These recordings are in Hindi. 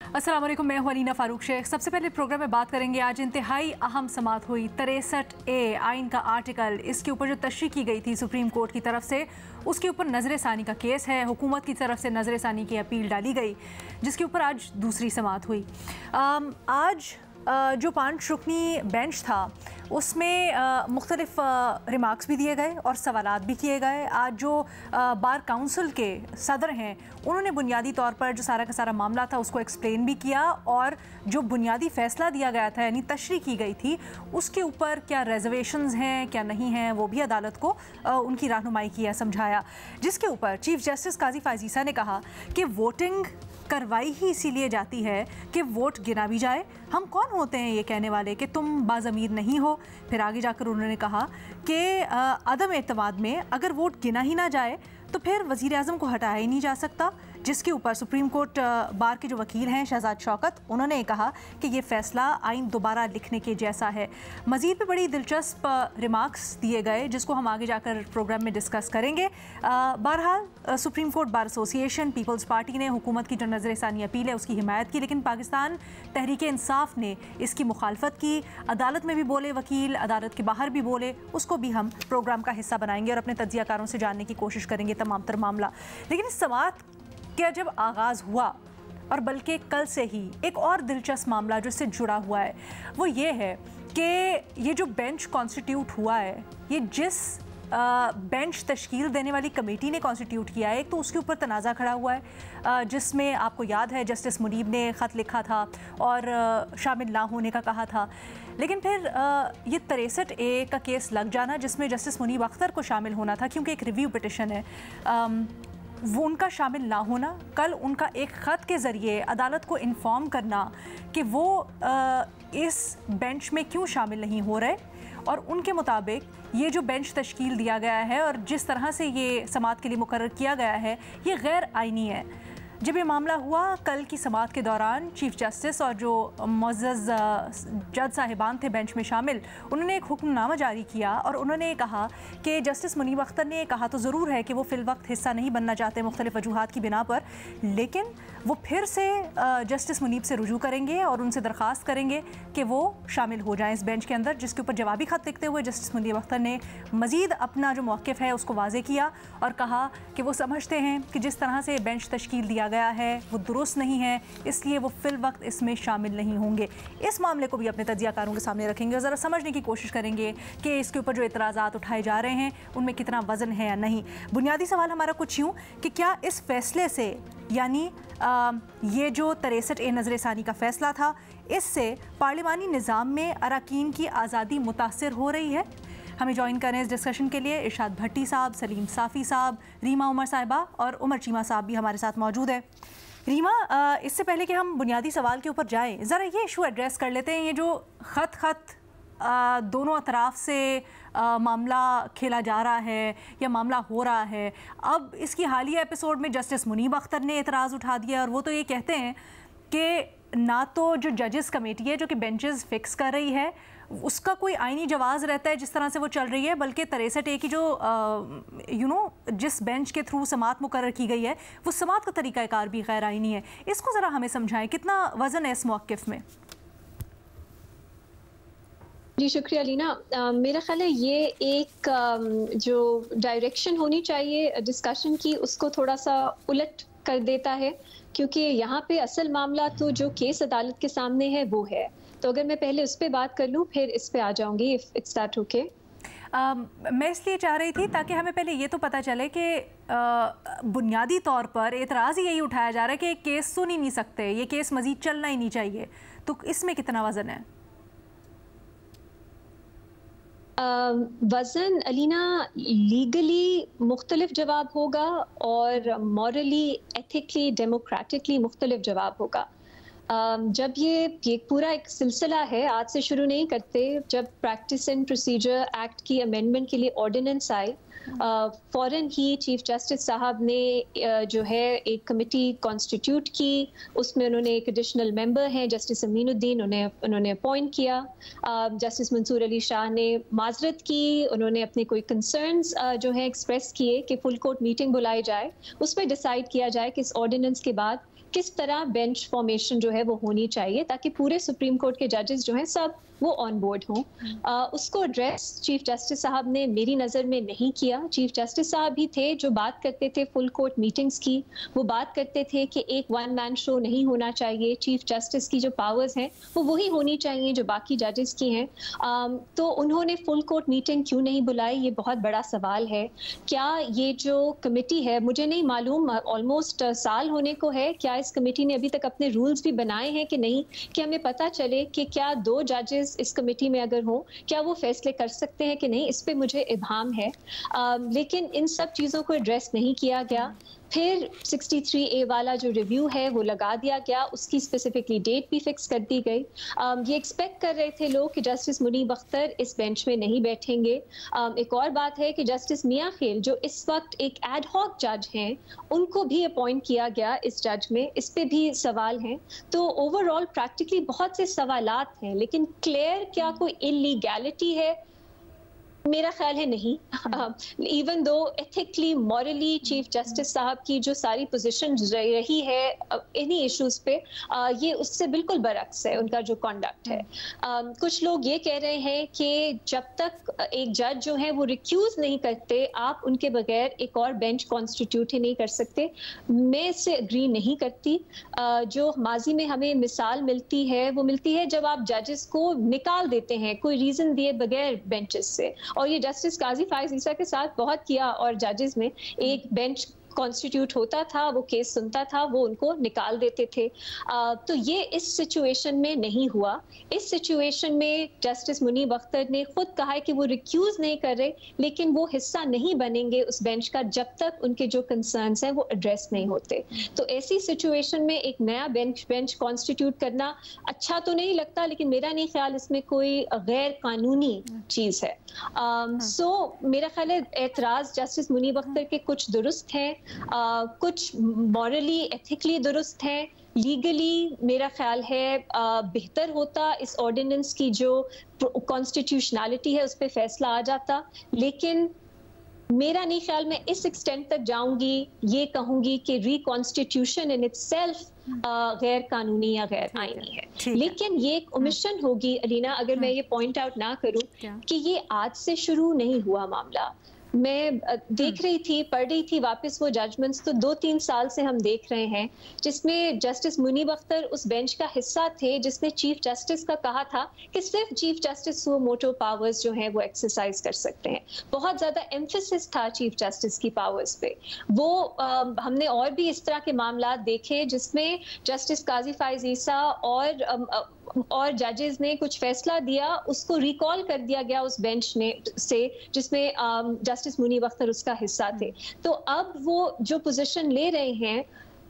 अस्सलाम वालेकुम, मैं हूं अलीना फ़ारूक शेख। सबसे पहले प्रोग्राम में बात करेंगे आज इंतहाई अहम समाअत हुई 63A आइन का आर्टिकल, इसके ऊपर जो तशरीह की गई थी सुप्रीम कोर्ट की तरफ से, उसके ऊपर नज़र सानी का केस है। हुकूमत की तरफ से नज़र सानी की अपील डाली गई, जिसके ऊपर आज दूसरी समाअत हुई। आज जो 5 रुकनी बेंच था उसमें मुख्तलिफ रिमार्क्स भी दिए गए और सवालात भी किए गए। आज जो बार काउंसिल के सदर हैं उन्होंने बुनियादी तौर पर जो सारा का सारा मामला था उसको एक्सप्लेन भी किया, और जो बुनियादी फ़ैसला दिया गया था यानी तशरीह की गई थी उसके ऊपर क्या रिजर्वेशंस हैं क्या नहीं हैं वो भी अदालत को उनकी रहनुमाई किया, समझाया। जिसके ऊपर चीफ जस्टिस काजी फायजीसा ने कहा कि वोटिंग करवाई ही इसीलिए जाती है कि वोट गिना भी जाए। हम कौन होते हैं ये कहने वाले कि तुम बाज़मीर नहीं हो। फिर आगे जाकर उन्होंने कहा कि अदम एतमाद में अगर वोट गिना ही ना जाए तो फिर वज़ीर आज़म को हटाया ही नहीं जा सकता। जिसके ऊपर सुप्रीम कोर्ट बार के जो वकील हैं शहजाद शौकत, उन्होंने कहा कि ये फ़ैसला आइन दोबारा लिखने के जैसा है। मज़ीद भी बड़ी दिलचस्प रिमार्क्स दिए गए जिसको हम आगे जाकर प्रोग्राम में डिस्कस करेंगे। बहरहाल supreme court bar association, people's party ने हुकूमत की जो नज़र सानी अपील है उसकी हिमायत की, लेकिन पाकिस्तान तहरीक इंसाफ ने इसकी मुखालफत की। अदालत में भी बोले वकील, अदालत के बाहर भी बोले, उसको भी हम प्रोग्राम का हिस्सा बनाएंगे और अपने तज्जियाकारों से जानने की कोशिश करेंगे तमाम तर मामला। लेकिन इस समाअत का जब आगाज़ हुआ, और बल्कि कल से ही एक और दिलचस्प मामला जो इससे जुड़ा हुआ है वो ये है कि ये जो बेंच कॉन्स्टिट्यूट हुआ है, ये जिस बेंच तश्कील देने वाली कमेटी ने कॉन्स्टिट्यूट किया है, एक तो उसके ऊपर तनाज़ा खड़ा हुआ है जिसमें आपको याद है जस्टिस मुनीब ने ख़त लिखा था और शामिल ना होने का कहा था। लेकिन फिर ये 63A का केस लग जाना जिसमें जस्टिस मुनीब अख्तर को शामिल होना था, क्योंकि एक रिव्यू पिटिशन है, वो उनका शामिल ना होना, कल उनका एक ख़त के ज़रिए अदालत को इन्फॉर्म करना कि वो इस बेंच में क्यों शामिल नहीं हो रहे, और उनके मुताबिक ये जो बेंच तश्कील दिया गया है और जिस तरह से ये समाअत के लिए मुकर्रर किया गया है ये गैर आइनी है। जब ये मामला हुआ कल की समाअत के दौरान, चीफ जस्टिस और जो मुअज़्ज़ज़ जज साहिबान थे बेंच में शामिल, उन्होंने एक हुक्मनामा जारी किया और उन्होंने कहा कि जस्टिस मुनीब अख्तर ने कहा तो ज़रूर है कि वो फ़िल वक्त हिस्सा नहीं बनना चाहते मुख्तलिफ़ वजूहात की बिना पर, लेकिन वो फिर से जस्टिस मुनीब से रुजू करेंगे और उनसे दरख्वास्त करेंगे कि वो शामिल हो जाएँ इस बेंच के अंदर। जिसके ऊपर जवाबी ख़त लिखते हुए जस्टिस मुनीब अख्तर ने मज़ीद अपना जो मौक़िफ़ है उसको वाज़े किया और कहा कि वो समझते हैं कि जिस तरह से बेंच तश्कील दिया गया है वो दुरुस्त नहीं है, इसलिए वो फिल वक्त इसमें शामिल नहीं होंगे। इस मामले को भी अपने तज्जियाकारों के सामने रखेंगे और ज़रा समझने की कोशिश करेंगे कि इसके ऊपर जो इतराज़ात उठाए जा रहे हैं उनमें कितना वज़न है या नहीं। बुनियादी सवाल हमारा कुछ यूँ कि क्या इस फैसले से, यानी ये जो 63A नज़र सानी का फ़ैसला था, इससे पार्लिमानी निज़ाम में अरकान की आज़ादी मुतासिर हो रही है? हमें ज्वाइन करें इस डिस्कशन के लिए इरशाद भट्टी साहब, सलीम साफ़ी साहब, रीमा उमर साहिबा और उमर चीमा साहब भी हमारे साथ मौजूद है। रीमा, इससे पहले कि हम बुनियादी सवाल के ऊपर जाएं, ज़रा ये इशू एड्रेस कर लेते हैं। ये जो ख़त दोनों अतराफ़ से मामला खेला जा रहा है या मामला हो रहा है, अब इसकी हालिया एपिसोड में जस्टिस मुनीब अख्तर ने एतराज़ उठा दिया और वो तो ये कहते हैं कि ना तो जो जजेस कमेटी है जो कि बेंचेस फिक्स कर रही है उसका कोई आइनी जवाज़ रहता है जिस तरह से वो चल रही है, बल्कि 63A की जो जिस बेंच के थ्रू समाअत मुकर्रर की गई है वो समाअत का तरीक़ाकार भी गैर आइनी है। इसको ज़रा हमें समझाएं, कितना वज़न है इस मौक़िफ़ में? जी शुक्रिया लीना। मेरा ख्याल है ये एक जो डायरेक्शन होनी चाहिए डिस्कशन की उसको थोड़ा सा उलट कर देता है, क्योंकि यहाँ पे असल मामला तो जो केस अदालत के सामने है वो है। तो अगर मैं पहले उस पर बात कर लूँ फिर इस पे आ जाऊँगी, इफ़ इट्स दैट ओके। मैं इसलिए चाह रही थी ताकि हमें पहले ये तो पता चले कि बुनियादी तौर पर एतराज़ यही उठाया जा रहा है कि केस सुन ही नहीं सकते, ये केस मज़ीद चलना ही नहीं चाहिए, तो इसमें कितना वज़न है? वज़न अलीना लीगली मुख्तलिफ जवाब होगा और मॉरली, एथिकली, डेमोक्रेटिकली मुख्तलिफ जवाब होगा। जब ये पूरा एक सिलसिला है, आज से शुरू नहीं करते। जब प्रैक्टिस एंड प्रोसीजर एक्ट की अमेंडमेंट के लिए ऑर्डिनेंस आई, फ़ौरन ही चीफ जस्टिस साहब ने जो है एक कमेटी कॉन्स्टिट्यूट की, उसमें उन्होंने एक एडिशनल मेंबर हैं जस्टिस अमीनुद्दीन, उन्होंने अपॉइंट किया। जस्टिस मंसूर अली शाह ने माजरत की, उन्होंने अपने कोई कंसर्न्स जो है एक्सप्रेस किए कि फुल कोर्ट मीटिंग बुलाई जाए, उस पर डिसाइड किया जाए कि इस ऑर्डिनेंस के बाद किस तरह बेंच फॉर्मेशन जो है वो होनी चाहिए ताकि पूरे सुप्रीम कोर्ट के जजेस जो हैं सब वो ऑन बोर्ड हों। उसको एड्रेस चीफ जस्टिस साहब ने मेरी नज़र में नहीं किया। चीफ जस्टिस साहब ही थे जो बात करते थे फुल कोर्ट मीटिंग्स की, वो बात करते थे कि एक वन मैन शो नहीं होना चाहिए, चीफ जस्टिस की जो पावर्स हैं वो वही होनी चाहिए जो बाकी जजेस की हैं। तो उन्होंने फुल कोर्ट मीटिंग क्यों नहीं बुलाई, ये बहुत बड़ा सवाल है। क्या ये जो कमेटी है, मुझे नहीं मालूम, ऑलमोस्ट साल होने को है, क्या इस कमेटी ने अभी तक अपने रूल्स भी बनाए हैं कि नहीं, कि हमें पता चले कि क्या 2 जजेस इस कमेटी में अगर हो क्या वो फैसले कर सकते हैं कि नहीं, इस पे मुझे इब्हाम है। लेकिन इन सब चीज़ों को एड्रेस नहीं किया गया। फिर 63A वाला जो रिव्यू है वो लगा दिया गया, उसकी स्पेसिफिकली डेट भी फिक्स कर दी गई। ये एक्सपेक्ट कर रहे थे लोग कि जस्टिस मुनीब अख्तर इस बेंच में नहीं बैठेंगे। एक और बात है कि जस्टिस मियां खेल जो इस वक्त एक एड हॉक जज हैं, उनको भी अपॉइंट किया गया इस जज में, इस पे भी सवाल हैं। तो ओवरऑल प्रैक्टिकली बहुत से सवालात हैं, लेकिन क्लियर क्या कोई इलीगैलिटी है, मेरा ख्याल है नहीं। Even though ethically morally chief justice साहब की जो सारी पोजीशन रही है इन्हीं इश्यूज पे, ये उससे बिल्कुल बरक्स है उनका जो कंडक्ट है। कुछ लोग ये कह रहे हैं कि जब तक एक जज जो है वो रिक्यूज नहीं करते, आप उनके बगैर एक और बेंच कॉन्स्टिट्यूट ही नहीं कर सकते। मैं इससे एग्री नहीं करती। जो माजी में हमें मिसाल मिलती है वो मिलती है जब आप जजेस को निकाल देते हैं कोई रीजन दिए बगैर बेंचेस से, और ये जस्टिस काजी फायज ईसा के साथ बहुत किया, और जजेस में एक बेंच कॉन्स्टिट्यूट होता था, वो केस सुनता था, वो उनको निकाल देते थे। तो ये इस सिचुएशन में नहीं हुआ। इस सिचुएशन में जस्टिस मुनीब अख्तर ने खुद कहा है कि वो रिक्यूज नहीं कर रहे, लेकिन वो हिस्सा नहीं बनेंगे उस बेंच का जब तक उनके जो कंसर्न्स हैं वो एड्रेस नहीं होते। तो ऐसी सिचुएशन में एक नया बेंच कॉन्स्टिट्यूट करना अच्छा तो नहीं लगता, लेकिन मेरा नहीं ख्याल इसमें कोई गैर कानूनी चीज़ है। सो मेरा ख्याल है एतराज़ जस्टिस मुनीब अख्तर के कुछ दुरुस्त हैं, कुछ मॉरली एथिकली दुरुस्त हैं, लीगली मेरा ख्याल है बेहतर होता इस ऑर्डिनेंस की जो कॉन्स्टिट्यूशनलिटी है उस पर फैसला आ जाता। लेकिन मेरा नहीं ख्याल मैं इस एक्सटेंट तक जाऊंगी, ये कहूंगी कि रिकॉन्स्टिट्यूशन इन इटसेल्फ गैर कानूनी या गैर आईनी है। लेकिन ये एक ओमिशन होगी अलीना अगर मैं ये पॉइंट आउट ना करूं कि ये आज से शुरू नहीं हुआ मामला। मैं देख रही थी, पढ़ रही थी वापस वो जजमेंट्स, तो 2-3 साल से हम देख रहे हैं जिसमें जस्टिस मुनीब अख्तर उस बेंच का हिस्सा थे जिसने चीफ जस्टिस का कहा था कि सिर्फ चीफ जस्टिस वो मोटो पावर्स जो हैं वो एक्सरसाइज कर सकते हैं। बहुत ज्यादा एम्फेसिस था चीफ जस्टिस की पावर्स पे। वो हमने और भी इस तरह के मामला देखे जिसमें जस्टिस काजी फायज ईसा और जजेस ने कुछ फैसला दिया, उसको रिकॉल कर दिया गया उस बेंच ने से जिसमें जस्टिस मुनीब अख्तर उसका हिस्सा थे। तो अब वो जो पोजीशन ले रहे हैं,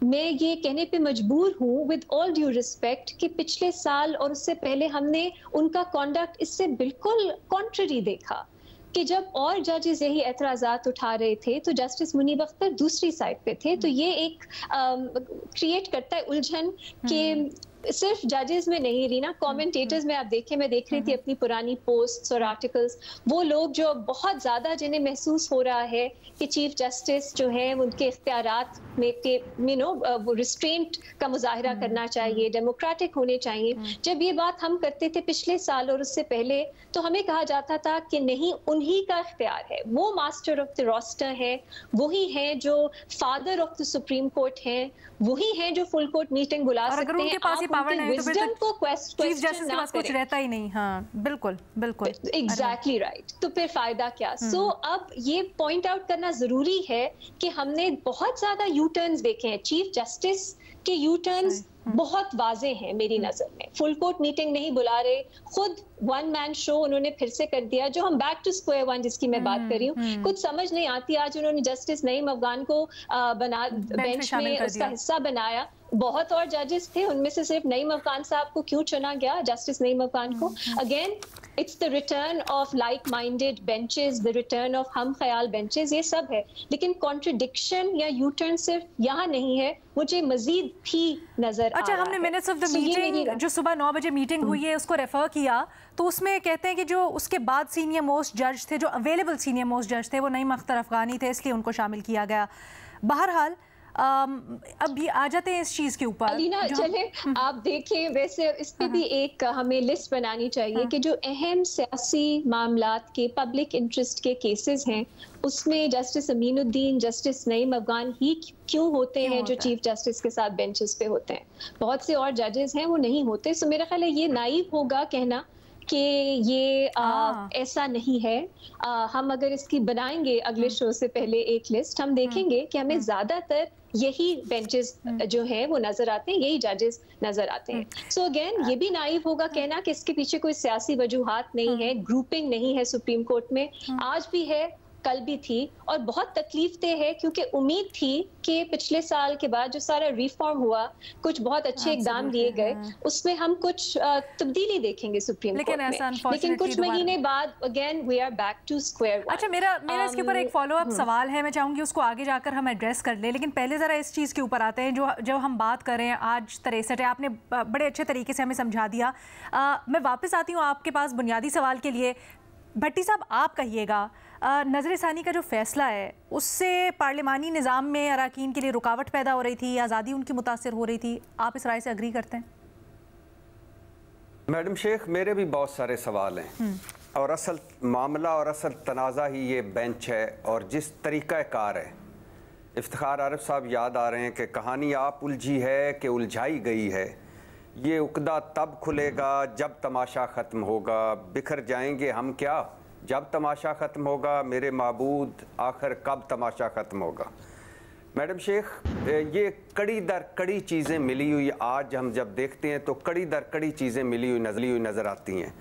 मैं ये कहने पे मजबूर हूँ विद ऑल ड्यू रिस्पेक्ट कि पिछले साल और उससे पहले हमने उनका कॉन्डक्ट इससे बिल्कुल कॉन्ट्ररी देखा कि जब और जजेस यही एतराज़ात उठा रहे थे तो जस्टिस मुनीब अख्तर दूसरी साइड पे थे। तो ये एक क्रिएट करता है उलझन कि सिर्फ जजेस में नहीं रीना, कमेंटेटर्स में आप देखें, मैं देख रही थी अपनी पुरानी पोस्ट्स और आर्टिकल्स, वो लोग जो बहुत ज़्यादा जिन्हें महसूस हो रहा है कि चीफ जस्टिस जो है उनके इख्तियारात में के वो रिस्ट्रेंट का मुजाहिरा करना चाहिए, डेमोक्रेटिक होने चाहिए। जब ये बात हम करते थे पिछले साल और उससे पहले तो हमें कहा जाता था कि नहीं, उन्हीं का इख्तियार है, वो मास्टर ऑफ द रोस्टर है, वही है जो father of the supreme court हैं, वही है जो फुल कोर्ट मीटिंग बुला सकते हैं। पावर नहीं तो फिर चीफ जस्टिस के पास कुछ रहता ही नहीं। हाँ बिल्कुल बिल्कुल, एग्जैक्टली राइट। तो फिर फायदा क्या? सो अब ये पॉइंट आउट करना जरूरी है कि हमने बहुत ज्यादा यू टर्न्स देखे हैं। चीफ जस्टिस के यू टर्न्स बहुत वाजे हैं मेरी नजर में। फुल कोर्ट मीटिंग नहीं बुला रहे, खुद वन मैन शो उन्होंने फिर से कर दिया, जो हम बैक टू स्क्वायर वन जिसकी मैं बात कर रही हूँ। कुछ समझ नहीं आती, आज उन्होंने जस्टिस नईम अफगान को बेंच में उसका हिस्सा बनाया। बहुत और जजेस थे, उनमें से सिर्फ नईम अफगान साहब को क्यों चुना गया, जस्टिस नईम अफगान को? Again it's the return of like minded benches, the return of हम ख्याल बेंचेस, ये सब है। लेकिन कॉन्ट्रडिक्शन या यू टर्न सिर्फ यहाँ नहीं है, मुझे मजीद भी नजर अच्छा, हमने मिनट्स ऑफ द मीटिंग जो सुबह 9 बजे मीटिंग हुई है उसको रेफर किया, तो उसमें कहते हैं कि जो उसके बाद सीनियर मोस्ट जज थे, जो अवेलेबल सीनियर मोस्ट जज थे, वो नईम अख्तर अफगानी थे, इसलिए उनको शामिल किया गया। बहरहाल अब ये आ जाते हैं इस चीज के ऊपर। अलीना चले आप देखें, वैसे इस पे भी एक हमें लिस्ट बनानी चाहिए कि जो अहम सियासी मामलात के पब्लिक इंटरेस्ट के केसेस हैं उसमें जस्टिस अमीनुद्दीन, जस्टिस नईम अफगान ही क्यों होते हैं जो चीफ जस्टिस के साथ बेंचेस पे होते हैं। बहुत से और जजेस हैं वो नहीं होते। सो मेरा ख्याल है ये नाइव होगा कहना कि ये ऐसा नहीं है। हम अगर इसकी बनाएंगे अगले शो से पहले एक लिस्ट, हम देखेंगे कि हमें ज्यादातर यही बेंचेस जो हैं वो नजर आते हैं, यही जजेस नजर आते हैं। सो अगेन ये भी नाइव होगा कहना कि इसके पीछे कोई सियासी वजूहात नहीं है, ग्रुपिंग नहीं है सुप्रीम कोर्ट में, आज भी है कल भी थी। और बहुत तकलीफ दे है क्योंकि उम्मीद थी कि पिछले साल के बाद जो सारा रिफॉर्म हुआ, कुछ बहुत अच्छे इकदाम लिए गए, उसमें हम कुछ तब्दीली देखेंगे सुप्रीम कोर्ट में। लेकिन कुछ महीने बाद again we are back to square one. अच्छा, मेरा इसके ऊपर एक फॉलो अप सवाल है, मैं चाहूंगी उसको आगे जाकर हम एड्रेस कर ले, लेकिन पहले जरा इस चीज के ऊपर आते हैं जो हम बात कर रहे हैं। आज 63 है, आपने बड़े अच्छे तरीके से हमें समझा दिया। मैं वापस आती हूँ आपके पास बुनियादी सवाल के लिए। भट्टी साहब, आप कहिएगा, नजर सानी का जो फैसला है उससे पार्लिमानी निज़ाम में अरकान के लिए रुकावट पैदा हो रही थी, आज़ादी उनकी मुतासिर हो रही थी, आप इस राय से अग्री करते हैं? मैडम शेख, मेरे भी बहुत सारे सवाल हैं और असल मामला और असल तनाज़ा ही ये बेंच है और जिस तरीक़ाकार है। इफ्तिखार आरिफ साहब याद आ रहे हैं कि कहानी आप उलझी है कि उलझाई गई है, ये उकदा तब खुलेगा जब तमाशा ख़त्म होगा, बिखर जाएंगे हम क्या जब तमाशा ख़त्म होगा, मेरे माबूद आखिर कब तमाशा ख़त्म होगा। मैडम शेख, ये कड़ी दर कड़ी चीज़ें मिली हुई आज हम जब देखते हैं तो कड़ी दर कड़ी चीज़ें मिली हुई नज़र आती हैं।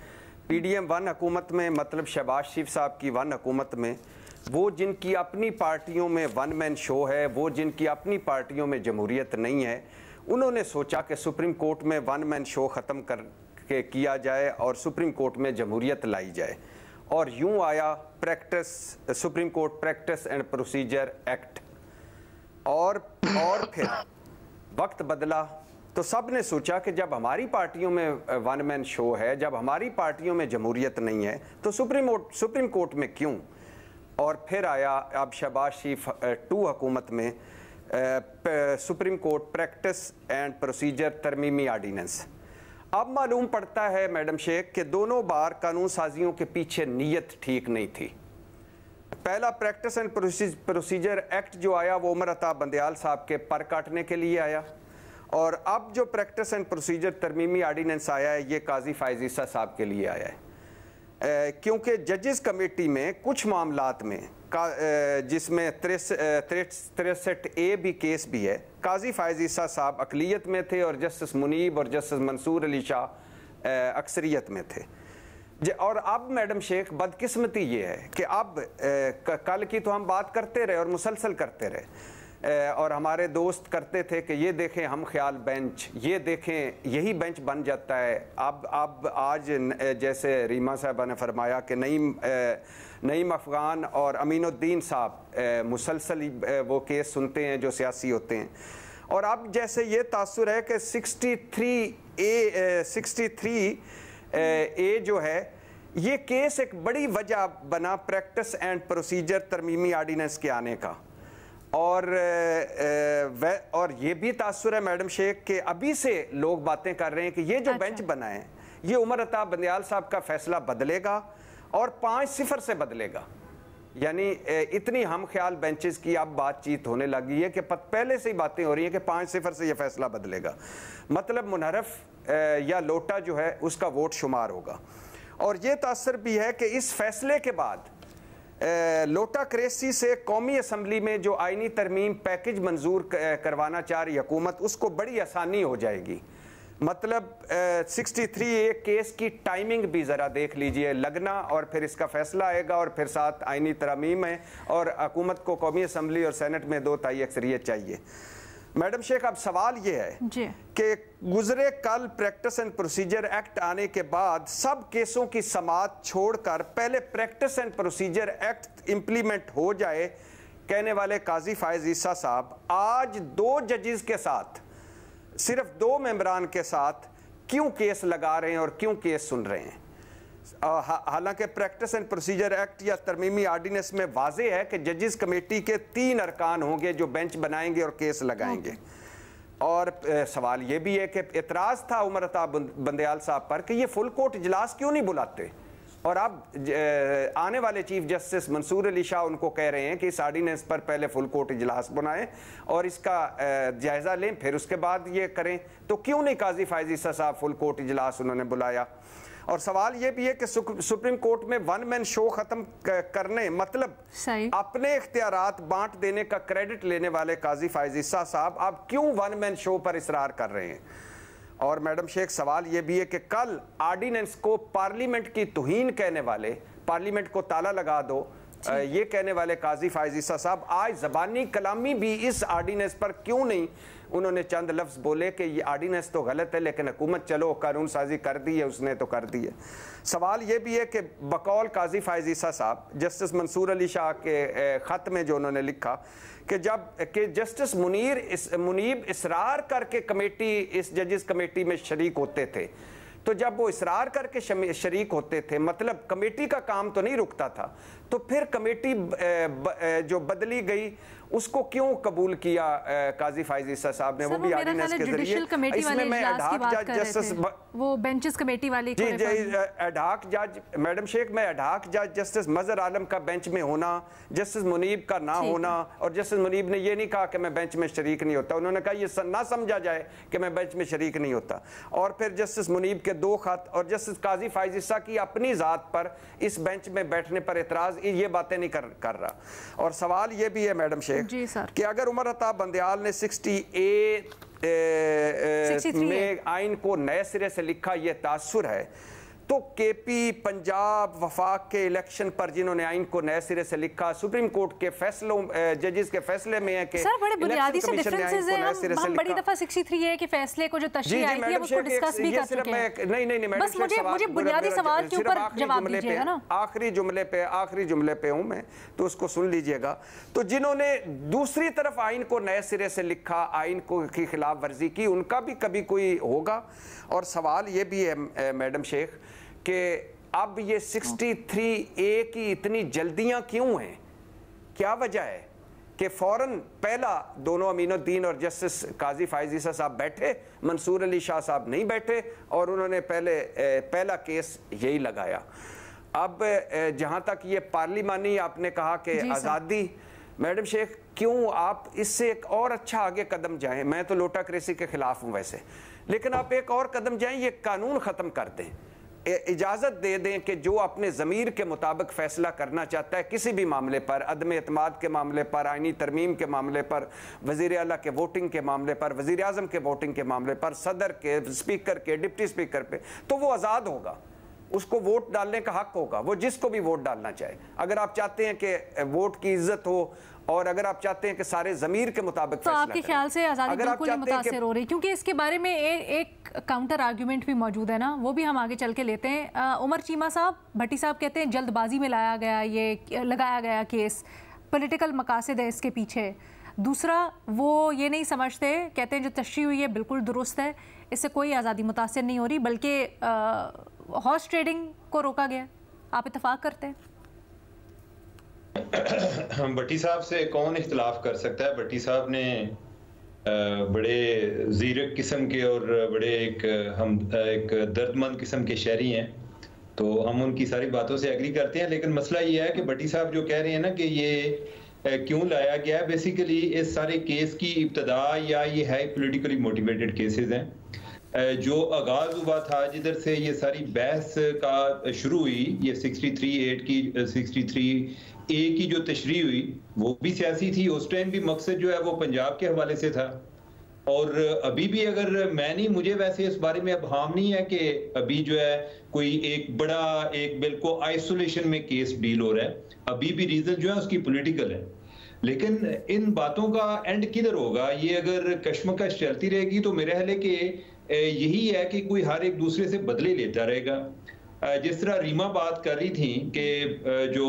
PDM 1 हुकूमत में, मतलब शहबाज शरीफ साहब की 1 हुकूमत में, वो जिनकी अपनी पार्टियों में वन मैन शो है, वो जिनकी अपनी पार्टियों में जमहूरियत नहीं है, उन्होंने सोचा कि सुप्रीम कोर्ट में वन मैन शो ख़त्म करके किया जाए और सुप्रीम कोर्ट में जमहूरियत लाई जाए। और यूं आया supreme court practice and procedure act. और फिर वक्त बदला तो सब ने सोचा कि जब हमारी पार्टियों में वन मैन शो है, जब हमारी पार्टियों में जमहूरियत नहीं है, तो सुप्रीम कोर्ट में क्यों। और फिर आया अब शहबाज शरीफ 2 हुकूमत में supreme court practice and procedure तरमीमी आर्डीनेंस। अब मालूम पड़ता है मैडम शेख कि दोनों बार कानून साजियों के पीछे नीयत ठीक नहीं थी। पहला प्रैक्टिस एंड प्रोसीजर एक्ट जो आया वो उमर अता बंदयाल साहब के पर काटने के लिए आया, और अब जो प्रैक्टिस एंड प्रोसीजर तरमीमी आर्डीनेंस आया है ये काजी फायज ईसा साहब के लिए आया है। क्योंकि जजेस कमेटी में कुछ मामलात में जिसमें 63A भी केस भी है, काजी फायज ईसा साहब अकलियत में थे और जस्टिस मुनीब और जस्टिस मंसूर अली शाह अक्सरियत में थे। और अब मैडम शेख बदकिस्मती ये है कि अब कल की तो हम बात करते रहे और मुसलसल करते रहे, और हमारे दोस्त करते थे कि ये देखें हम ख्याल बेंच, ये देखें यही बेंच बन जाता है। अब आज जैसे रीमा साहबा ने फरमाया कि नईम अफगान और अमीनुद्दीन साहब मुसलसल वो केस सुनते हैं जो सियासी होते हैं, और अब जैसे ये तासुर है कि 63A जो है ये केस एक बड़ी वजह बना प्रैक्टिस एंड प्रोसीजर तरमीमी आर्डीनेंस के आने का। और ये भी तासुर है मैडम शेख कि अभी से लोग बातें कर रहे हैं कि ये जो बेंच बना है ये उमर अता बंदयाल साहब का फैसला बदलेगा और 5-0 से बदलेगा। यानी इतनी हम ख्याल बेंचेस की अब बातचीत होने लगी है कि पहले से ही बातें हो रही हैं कि 5-0 से ये फैसला बदलेगा, मतलब मुनहरफ या लोटा जो है उसका वोट शुमार होगा। और ये तासर भी है कि इस फैसले के बाद लोटा क्रेसी से कौमी असम्बली में जो आइनी तरमीम पैकेज मंजूर करवाना चाह रही हुकूमत, उसको बड़ी आसानी हो जाएगी। मतलब 63A केस की टाइमिंग भी ज़रा देख लीजिए, लगना और फिर इसका फैसला आएगा और फिर साथ आइनी तरमीम है, और हुकूमत को कौमी असम्बली और सेनेट में 2/3 अक्सरियत चाहिए। मैडम शेख, अब सवाल ये है कि गुजरे कल प्रैक्टिस एंड प्रोसीजर एक्ट आने के बाद सब केसों की समाअत छोड़कर पहले practice and procedure act implement हो जाए कहने वाले काजी फायज ईसा साहब आज 2 जजेस के साथ, सिर्फ 2 मेंबरान के साथ क्यों केस लगा रहे हैं और क्यों केस सुन रहे हैं। हालांकि प्रैक्टिस एंड प्रोसीजर एक्ट या तरमीमी आर्डिनेंस में वाजे है कि जजेस कमेटी के 3 अरकान होंगे जो बेंच बनाएंगे और केस लगाएंगे। और सवाल ये भी है कि एतराज़ था उमर अता बंदयाल साहब पर कि ये फुल कोर्ट इजलास क्यों नहीं बुलाते, और अब आने वाले चीफ जस्टिस मंसूर अली शाह उनको कह रहे हैं कि इस आर्डिनेंस पर पहले फुल कोर्ट इजलास बनाएं और इसका जायज़ा लें, फिर उसके बाद ये करें। तो क्यों नहीं काजी फायज़ ईसा साहब फुल कोर्ट इजलास उन्होंने बुलाया? और सवाल ये भी है कि सुप्रीम कोर्ट में वन मैन शो खत्म करने मतलब अपने इख्तियारात बांट देने का क्रेडिट लेने वाले काजी फायज़ ईसा साहब अब क्यों वन मैन शो पर इसरार कर रहे हैं? और मैडम शेख सवाल ये भी है कि कल आर्डिनेंस को पार्लियामेंट की तौहीन कहने वाले, पार्लियामेंट को ताला लगा दो ये कहने वाले काजी फायज़ ईसा साहब आज ज़बानी कलामी भी इस आर्डिनेंस पर क्यों नहीं उन्होंने चंद लफ्ज़ बोले कि ये आर्डिनेंस तो गलत है लेकिन हुकूमत चलो कानून साजी कर दी है, उसने तो कर दी है। सवाल ये भी है कि बकौल काजी फायज़ ईसा साहब जस्टिस मंसूर अली शाह के ख़त में जो उन्होंने लिखा कि जब कि जस्टिस मुनीब इसरार करके कमेटी इस जजेस कमेटी में शरीक होते थे, तो जब वो इसरार करके शरीक होते थे मतलब कमेटी का काम तो नहीं रुकता था, तो फिर कमेटी जो बदली गई उसको क्यों कबूल किया काजी फायज़ ईसा साहब ने? वो भी आर्डिनेंस के जरिए। इसमें मैं एडहॉक जज जस्टिस वो बेंचेस कमेटी वाली जी एडहॉक जज मैडम शेख मैं एडहॉक जज जस्टिस मजहर आलम का बेंच में होना, जस्टिस मुनीब का ना होना, और जस्टिस मुनीब ने ये नहीं कहा कि मैं बेंच में शरीक नहीं होता, उन्होंने कहा ये ना समझा जाए कि मैं बेंच में शरीक नहीं होता। और फिर जस्टिस मुनीब के 2 खत और जस्टिस काजी फायज़ ईसा की अपनी ज़ात पर इस बेंच में बैठने पर एतराज़, ये बातें नहीं कर रहा। और सवाल ये भी है मैडम शेख कि अगर उमर अता बंदयाल ने 68 में आइन को नए सिरे से लिखा, यह तासुर है, तो केपी पंजाब वफाक के इलेक्शन पर जिन्होंने आइन को नए सिरे से लिखा, सुप्रीम कोर्ट के फैसलों जजेस के फैसले में है कि सर बड़े बुनियादी से डिफरेंसेस हैं। हम बड़ी दफा 63 है कि फैसले को जो तशरीह आई थी उसको डिस्कस भी कर चुके हैं। नहीं बस मुझे बुनियादी सवाल के ऊपर जवाब दीजिएगा ना। आखिरी जुमले पे हूं मैं, तो उसको सुन लीजिएगा। तो जिन्होंने दूसरी तरफ आइन को नए सिरे से लिखा, आइन को की खिलाफ वर्जी की, उनका भी कभी कोई होगा। और सवाल ये भी है मैडम शेख कि अब ये 63A की इतनी जल्दियां क्यों हैं? क्या वजह है कि फौरन पहला दोनों अमीनुद्दीन और जस्टिस काजी फायज़ ईसा साहब बैठे, मंसूर अली शाह साहब नहीं बैठे और उन्होंने पहला केस यही लगाया। अब जहां तक ये पार्लिमानी आपने कहा कि आज़ादी, मैडम शेख क्यों आप इससे एक और अच्छा आगे कदम जाएं? मैं तो लोटाक्रेसी के खिलाफ हूं वैसे, लेकिन आप एक और कदम जाएं, ये कानून ख़त्म कर दें, इजाज़त दे दें कि जो अपने ज़मीर के मुताबिक फ़ैसला करना चाहता है किसी भी मामले पर, अदम एतमाद के मामले पर, आइनी तरमीम के मामले पर, वज़ीर आला के वोटिंग के मामले पर, वज़ीर आज़म के वोटिंग के मामले पर, सदर के, स्पीकर के, डिप्टी स्पीकर पे, तो वो आज़ाद होगा, उसको वोट डालने का हक होगा, वो जिसको भी वोट डालना चाहे। अगर आप चाहते हैं कि वोट की इज्जत हो और अगर आप चाहते हैं कि सारे ज़मीर के मुताबिक, तो आपके ख्याल से आज़ादी बिल्कुल मुतासिर हो रही, क्योंकि इसके बारे में एक काउंटर आर्ग्यूमेंट भी मौजूद है ना, वो भी हम आगे चल के लेते हैं। उमर चीमा साहब, भट्टी साहब कहते हैं जल्दबाजी में लगाया गया केस, पॉलिटिकल मकासद है इसके पीछे। दूसरा, वो ये नहीं समझते, कहते हैं जो तशरीह हुई है बिल्कुल दुरुस्त है, इससे कोई आज़ादी मुतासिर नहीं हो रही, बल्कि हॉर्स ट्रेडिंग को रोका गया। आप इत्तेफाक करते हैं? भट्टी साहब से कौन इख्तिलाफ कर सकता है? भट्टी साहब ने बड़े ज़ीरक किस्म के और बड़े एक दर्दमंद किस्म के शहरी हैं, तो हम उनकी सारी बातों से एग्री करते हैं। लेकिन मसला ये है कि भट्टी साहब जो कह रहे हैं ना कि ये क्यों लाया गया है, बेसिकली इस सारे केस की इब्तदा या ये है पॉलिटिकली मोटिवेटेड केसेस हैं। जो आगाज हुआ था, जिधर से ये सारी बहस का शुरू हुई, ये 63A की जो तशरीह हुई वो भी सियासी थी। उस टाइम भी मकसद जो है वो पंजाब के हवाले से था, और अभी भी अगर मैं नहीं, मुझे वैसे इस बारे में अबहाम नहीं है कि अभी जो है कोई एक बड़ा एक बिल्कुल आइसोलेशन में केस डील हो रहा है, अभी भी रीजन जो है उसकी पॉलिटिकल है। लेकिन इन बातों का एंड किधर होगा? ये अगर कश्मकश चलती रहेगी तो मेरे ख्याल है कि यही है कि कोई हर एक दूसरे से बदले लेता रहेगा। जिस तरह रीमा बात कर रही थी कि जो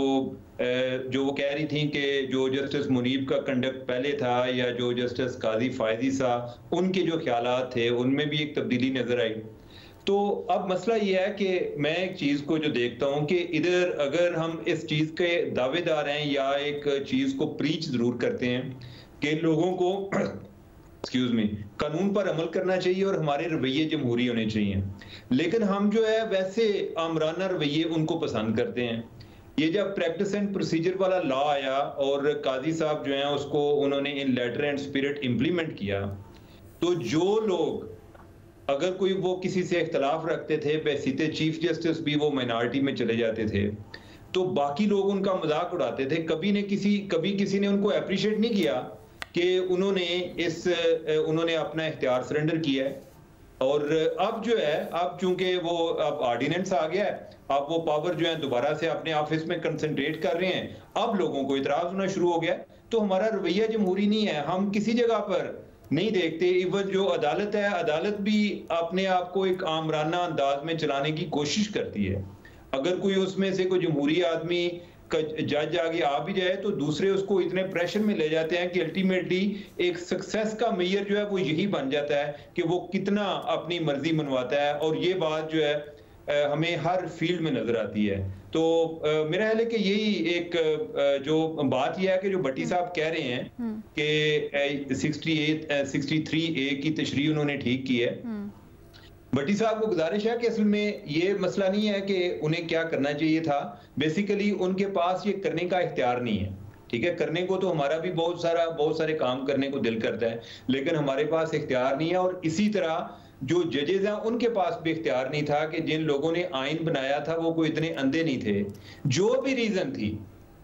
वो कह रही थी कि जो जस्टिस मुनीब का कंडक्ट पहले था या जो जस्टिस काजी फायज़ ईसा, उनके जो ख्यालात थे उनमें भी एक तब्दीली नजर आई। तो अब मसला ये है कि मैं एक चीज को जो देखता हूं कि इधर अगर हम इस चीज के दावेदार हैं या एक चीज को प्रीच जरूर करते हैं कि लोगों को एक्सक्यूज मी कानून पर अमल करना चाहिए और हमारे रवैये जमहूरी होने चाहिए, लेकिन हम जो है वैसे आमराना रवैये उनको पसंद करते हैं। ये जब प्रैक्टिस एंड प्रोसीजर वाला लॉ आया और काजी साहब जो हैं उसको उन्होंने इन लेटर एंड स्पिरिट इंप्लीमेंट किया, तो जो लोग अगर कोई वो किसी से इख्तलाफ रखते थे, बैसीते चीफ जस्टिस भी वो माइनॉरिटी में चले जाते थे, तो बाकी लोग उनका मजाक उड़ाते थे। कभी किसी ने उनको अप्रिशिएट नहीं किया कि उन्होंने अपना इख्तियार सरेंडर किया है। और अब जो है, अब चूंकि वो अब ऑर्डिनेंस आ गया है, अब वो पावर जो है दोबारा से अपने ऑफिस में कंसंट्रेट कर रहे हैं, अब लोगों को इतराज होना शुरू हो गया। तो हमारा रवैया जमहूरी नहीं है, हम किसी जगह पर नहीं देखते। इवन जो अदालत है, अदालत भी अपने आप को एक आमराना अंदाज में चलाने की कोशिश करती है। अगर कोई उसमें से कोई जमहूरी आदमी का जज आगे आ भी जाए तो दूसरे उसको इतने प्रेशर में ले जाते हैं कि अल्टीमेटली एक सक्सेस का मेजर जो है वो यही बन जाता है कि वो कितना अपनी मर्जी मनवाता है। और ये बात जो है हमें हर फील्ड में नजर आती है। तो मेरा ख्याल है कि यही एक जो बात यह है कि जो भट्टी साहब कह रहे हैं कि 63A की तशरीह उन्होंने ठीक की है। भट्टी साहब को गुजारिश है कि असल में ये मसला नहीं है कि उन्हें क्या करना चाहिए था, बेसिकली उनके पास ये करने का इख्तियार नहीं है। ठीक है, करने को तो हमारा भी बहुत सारे काम करने को दिल करता है, लेकिन हमारे पास इख्तियार नहीं है। और इसी तरह जो जजेज हैं उनके पास भी इख्तियार नहीं था कि जिन लोगों ने आइन बनाया था वो कोई इतने अंधे नहीं थे। जो भी रीजन थी,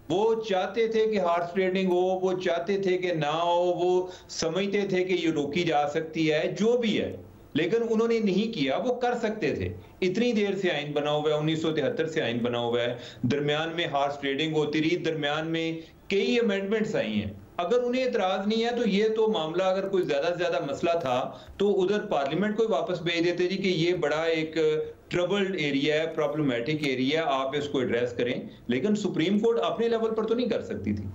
वो चाहते थे कि हॉर्स ट्रेडिंग हो, वो चाहते थे कि ना हो, वो समझते थे कि ये रोकी जा सकती है, जो भी है, लेकिन उन्होंने नहीं किया। वो कर सकते थे, इतनी देर से आइन बना हुआ है, 1973 से आइन बना हुआ है, दरमियान में हॉर्स ट्रेडिंग होती रही, दरमियान में कई अमेंडमेंट्स आई हैं। अगर उन्हें इतराज नहीं है तो ये तो मामला, अगर कोई ज्यादा से ज्यादा मसला था तो उधर पार्लियामेंट को वापस भेज देते जी कि ये बड़ा एक ट्रबल्ड एरिया है, प्रॉब्लमेटिक एरिया, आप इसको एड्रेस करें। लेकिन सुप्रीम कोर्ट अपने लेवल पर तो नहीं कर सकती थी।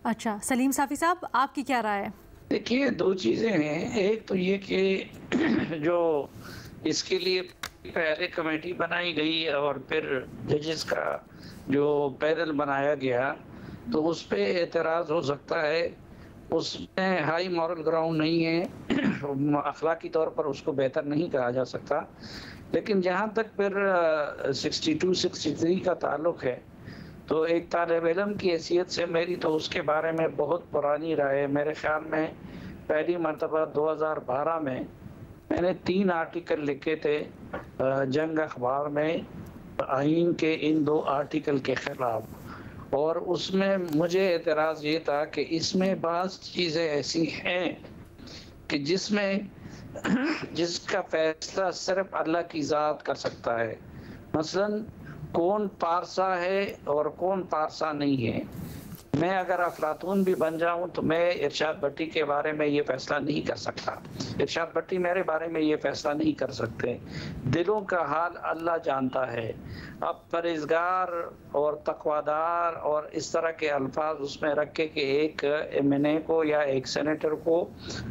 अच्छा, सलीम साफी साहब, आपकी क्या राय है? देखिए, दो चीज़ें हैं। एक तो ये कि जो इसके लिए पहले कमेटी बनाई गई और फिर जजेस का जो पैनल बनाया गया, तो उस पर एतराज़ हो सकता है, उसमें हाई मॉरल ग्राउंड नहीं है, अखलाकी तौर पर उसको बेहतर नहीं कहा जा सकता। लेकिन जहाँ तक फिर 62-63 का ताल्लुक है, तो एक तालिब इल्म की हैसियत से मेरी तो उसके बारे में बहुत पुरानी राय है। मेरे ख्याल में पहली मरतबा 2012 में मैंने 3 आर्टिकल लिखे थे जंग अखबार में आइन के इन 2 आर्टिकल के खिलाफ, और उसमें मुझे एतराज़ ये था कि इसमें बाज़ चीज़ें ऐसी हैं कि जिसका फैसला सिर्फ अल्लाह की ज़ात कर सकता है। मसलन कौन पारसा है और कौन पारसा नहीं है। मैं अगर अफलातून भी बन जाऊं तो मैं इरशाद भट्टी के बारे में ये फैसला नहीं कर सकता, इरशाद भट्टी मेरे बारे में ये फैसला नहीं कर सकते। दिलों का हाल अल्लाह जानता है। अब परहेज़गार और तकवादार और इस तरह के अल्फाज उसमें रख के कि एक एमएनए को या एक सेनेटर को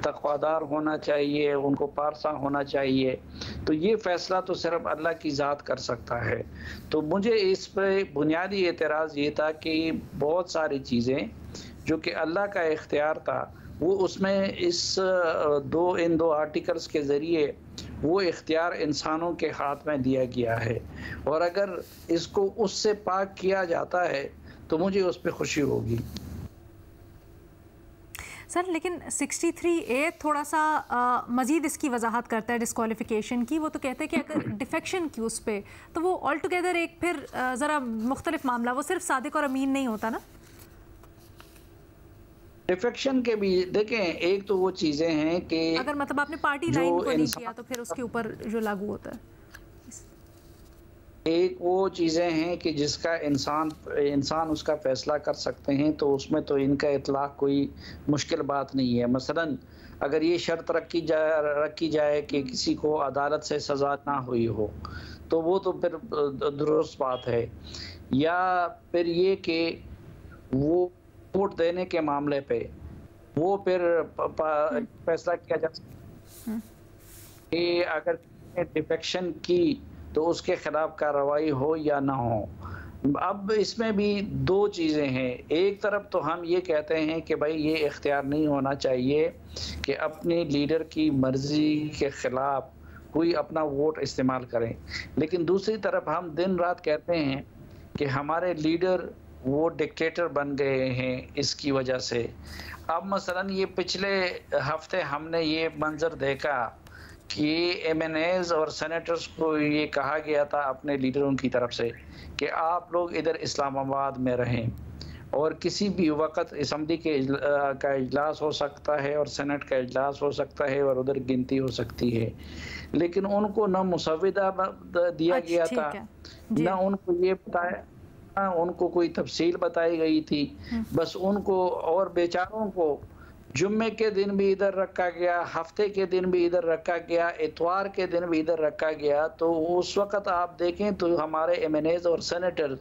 तकवादार होना चाहिए, उनको पारसा होना चाहिए, तो ये फैसला तो सिर्फ अल्लाह की ज़ात कर सकता है। तो मुझे इस पर बुनियादी एतराज़ ये था कि बहुत सारी चीज़ें जो कि अल्लाह का इख्तियार था, वो उसमें इन दो आर्टिकल्स के ज़रिए वो इख्तियार इंसानों के हाथ में दिया गया है, और अगर इसको उससे पाक किया जाता है तो मुझे उस पर खुशी होगी। सर, लेकिन 63A थोड़ा सा मज़ीद इसकी वजाहत करता है डिस्क्वालिफिकेशन की। वो तो कहते हैं कि अगर डिफेक्शन की उस पर, तो वो ऑल टुगेदर एक फिर ज़रा मुख्तलिफ मामला, वो सिर्फ सादिक और अमीन नहीं होता ना। डिफेक्शन के भी देखें, एक तो वो चीज़ें हैं कि अगर मतलब आपने पार्टी लाइन को नहीं किया तो फिर उसके ऊपर जो लागू होता है, एक वो चीज़ें हैं कि जिसका इंसान उसका फ़ैसला कर सकते हैं, तो उसमें तो इनका इतलाक़ कोई मुश्किल बात नहीं है। मसलन अगर ये शर्त रखी जाए कि किसी को अदालत से सज़ा ना हुई हो, तो वो तो फिर दुरुस्त बात है। या फिर ये कि वो वोट देने के मामले पे वो फिर फैसला किया जा सकता है कि अगर ने डिफेक्शन की तो उसके खिलाफ कार्रवाई हो या ना हो। अब इसमें भी दो चीज़ें हैं। एक तरफ तो हम ये कहते हैं कि भाई ये इख्तियार नहीं होना चाहिए कि अपने लीडर की मर्जी के खिलाफ कोई अपना वोट इस्तेमाल करें, लेकिन दूसरी तरफ हम दिन रात कहते हैं कि हमारे लीडर वो डिक्टेटर बन गए हैं इसकी वजह से। अब मसलन ये पिछले हफ्ते हमने ये मंजर देखा कि MNAs और सेनेटर्स को ये कहा गया था अपने लीडरों की तरफ से कि आप लोग इधर इस्लामाबाद में रहें और किसी भी वक्त असम्बली का इजलास हो सकता है और सेनेट का इजलास हो सकता है और उधर गिनती हो सकती है, लेकिन उनको न मुसविदा दिया गया था, न उनको ये बताया, उनको कोई तफसील बताई गई थी। बस उनको और बेचारों को जुम्मे के दिन भी इधर रखा गया, हफ्ते के दिन भी इधर रखा गया, इतवार के दिन भी इधर रखा गया। तो उस वक्त आप देखें तो हमारे MNAs और सेनेटर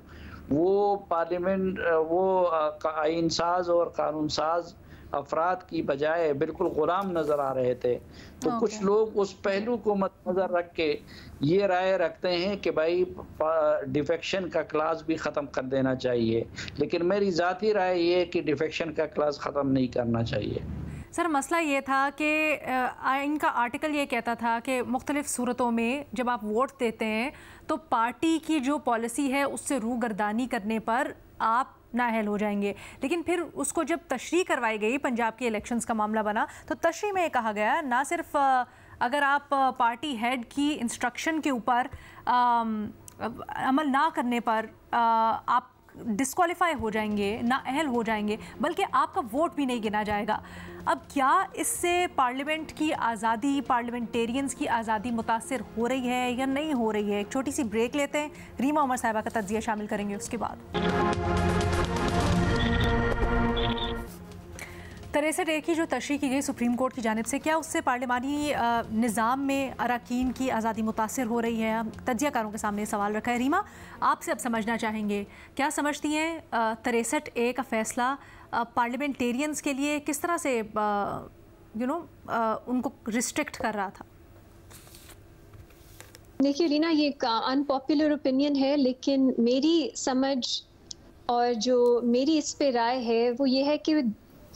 वो पार्लियामेंट वो आईन साज और कानून साज अफराद की बजाय बिल्कुल गुलाम नजर आ रहे थे। तो कुछ लोग उस पहलू को मद्देनजर रख के ये राय रखते हैं कि भाई डिफेक्शन का क्लास भी ख़त्म कर देना चाहिए, लेकिन मेरी ज़ाती राय ये है कि डिफेक्शन का क्लास ख़त्म नहीं करना चाहिए। सर मसला ये था कि आइन का आर्टिकल ये कहता था कि मुख्तलिफ़ सूरतों में जब आप वोट देते हैं तो पार्टी की जो पॉलिसी है उससे रूगर्दानी करने पर आप नाअहल हो जाएंगे, लेकिन फिर उसको जब तशरीह करवाई गई, पंजाब के इलेक्शंस का मामला बना, तो तशरीह में कहा गया ना सिर्फ अगर आप पार्टी हेड की इंस्ट्रक्शन के ऊपर अमल ना करने पर आप डिस्क्वालीफाई हो जाएंगे, नाअहल हो जाएंगे, बल्कि आपका वोट भी नहीं गिना जाएगा। अब क्या इससे पार्लियामेंट की आज़ादी, पार्लियामेंटेरियंस की आज़ादी मुतासिर हो रही है या नहीं हो रही है? एक छोटी सी ब्रेक लेते हैं, रीमा उमर साहिबा का तज्जिया शामिल करेंगे उसके बाद। 63A की जो तशरीह की गई सुप्रीम कोर्ट की जानिब से, क्या उससे पार्लिमानी निज़ाम में अरकान की आज़ादी मुतासिर हो रही है? हम तज्जियाकारों के सामने सवाल रखा है। रीमा, आपसे अब समझना चाहेंगे, क्या समझती हैं 63A का फ़ैसला पार्लियामेंटेरियंस के लिए किस तरह से उनको रिस्ट्रिक्ट कर रहा था? देखिए रीना, ये अनपॉपुलर ओपिनियन है, लेकिन मेरी समझ और जो मेरी इस पे राय है वो ये है कि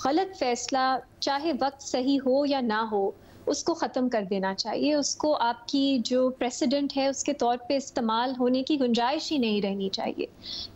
गलत फैसला चाहे वक्त सही हो या ना हो उसको ख़त्म कर देना चाहिए। उसको आपकी जो प्रेसिडेंट है उसके तौर पे इस्तेमाल होने की गुंजाइश ही नहीं रहनी चाहिए।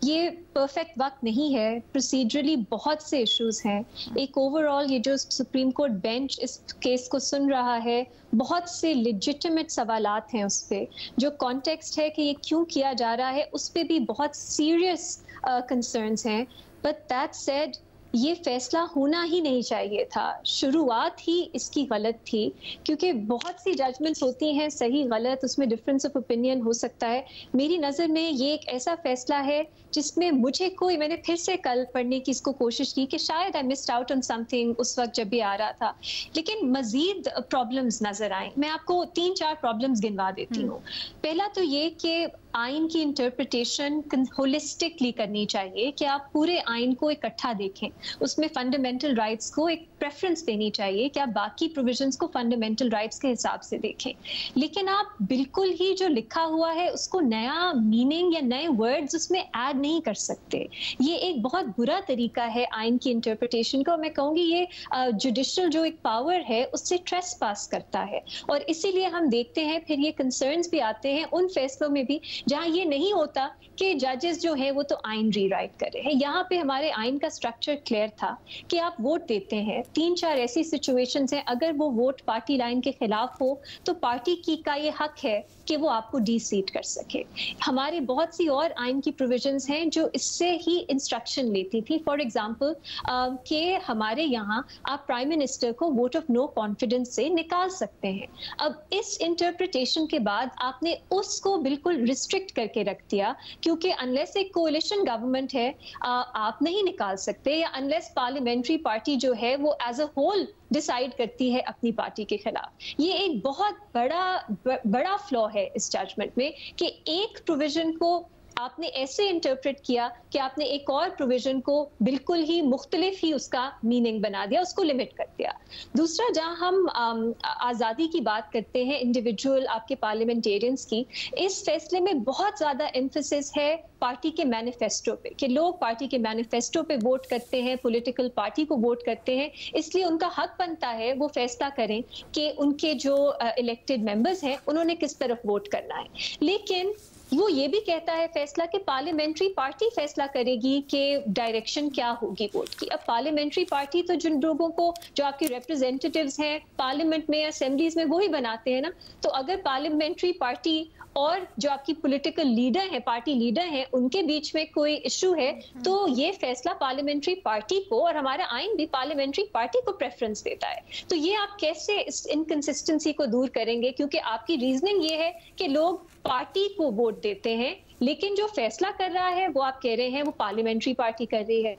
ये परफेक्ट वक्त नहीं है, प्रोसीजरली बहुत से इश्यूज हैं। एक ओवरऑल ये जो सुप्रीम कोर्ट बेंच इस केस को सुन रहा है, बहुत से लेजिटिमेट सवालात हैं उस पर। जो कॉन्टेक्स्ट है कि ये क्यों किया जा रहा है उस पर भी बहुत सीरियस कंसर्न्स हैं। बट दैट सेड, ये फैसला होना ही नहीं चाहिए था। शुरुआत ही इसकी गलत थी, क्योंकि बहुत सी जजमेंट्स होती हैं सही गलत, उसमें डिफरेंस ऑफ ओपिनियन हो सकता है। मेरी नज़र में ये एक ऐसा फैसला है जिसमें मैंने फिर से कल पढ़ने की इसको कोशिश की कि शायद I missed out on something उस वक्त जब भी आ रहा था, लेकिन मजीद प्रॉब्लम्स नजर आए। मैं आपको 3-4 प्रॉब्लम्स गिनवा देती हूँ। पहला तो ये कि आइन की इंटरप्रिटेशन होलिस्टिकली करनी चाहिए, कि आप पूरे आइन को इकट्ठा देखें, उसमें फंडामेंटल राइट्स को एक प्रेफरेंस देनी चाहिए कि आप बाकी प्रोविजंस को फंडामेंटल राइट्स के हिसाब से देखें। लेकिन आप बिल्कुल ही जो लिखा हुआ है उसको नया मीनिंग या नए वर्ड्स उसमें ऐड नहीं कर सकते। ये एक बहुत बुरा तरीका है आइन की इंटरप्रिटेशन का। मैं कहूँगी ये जुडिशल जो एक पावर है उससे ट्रेस पास करता है, और इसीलिए हम देखते हैं फिर ये कंसर्न्स भी आते हैं उन फैसलों में भी जहाँ ये नहीं होता कि जजेस जो है वो तो आइन रीराइट कर रहे हैं। यहाँ पे हमारे आइन का स्ट्रक्चर क्लियर था कि आप वोट देते हैं। 3-4 ऐसी सिचुएशंस हैं, अगर वो वोट पार्टी लाइन के खिलाफ हो तो पार्टी की का ये हक है कि वो आपको डी सीट कर सके। हमारी बहुत सी और आइन की प्रोविजंस हैं जो इससे ही इंस्ट्रक्शन लेती थी। फॉर एग्जांपल कि हमारे यहाँ आप प्राइम मिनिस्टर को वोट ऑफ नो कॉन्फिडेंस से निकाल सकते हैं। अब इस इंटरप्रिटेशन के बाद आपने उसको बिल्कुल रिस्ट्रिक्ट करके रख दिया, क्योंकि अनलेस एक कोalition गवर्नमेंट है आप नहीं निकाल सकते, या अनलेस पार्लियामेंट्री पार्टी जो है वो एज अ होल डिसाइड करती है अपनी पार्टी के खिलाफ। ये एक बहुत बड़ा फ्लॉ है इस जजमेंट में कि एक प्रोविजन को आपने ऐसे इंटरप्रेट किया कि आपने एक और प्रोविजन को बिल्कुल ही मुख्तलिफ ही उसका मीनिंग बना दिया, उसको लिमिट कर दिया। दूसरा, जहां हम आज़ादी की बात करते हैं इंडिविजुअल आपके पार्लियामेंटेरियंस की, इस फैसले में बहुत ज़्यादा एम्फेसिस है पार्टी के मैनिफेस्टो पे, कि लोग पार्टी के मैनिफेस्टो पे वोट करते हैं, पॉलिटिकल पार्टी को वोट करते हैं, इसलिए उनका हक बनता है वो फैसला करें कि उनके जो इलेक्टेड मेंबर्स हैं उन्होंने किस तरफ वोट करना है। लेकिन वो ये भी कहता है फैसला कि पार्लियामेंट्री पार्टी फैसला करेगी कि डायरेक्शन क्या होगी वोट की। अब पार्लियामेंट्री पार्टी तो जिन लोगों को, जो आपके रिप्रेजेंटेटिव्स हैं पार्लियामेंट में, असेंबलीज में, वही बनाते हैं ना। तो अगर पार्लियामेंट्री पार्टी और जो आपकी पॉलिटिकल लीडर है, पार्टी लीडर हैं, उनके बीच में कोई इशू है तो ये फैसला पार्लियामेंट्री पार्टी को, और हमारा आइन भी पार्लियामेंट्री पार्टी को प्रेफरेंस देता है। तो ये आप कैसे इस इनकंसिस्टेंसी को दूर करेंगे, क्योंकि आपकी रीजनिंग ये है कि लोग पार्टी को वोट देते हैं, लेकिन जो फैसला कर रहा है वो आप कह रहे हैं वो पार्लियामेंट्री पार्टी कर रही है।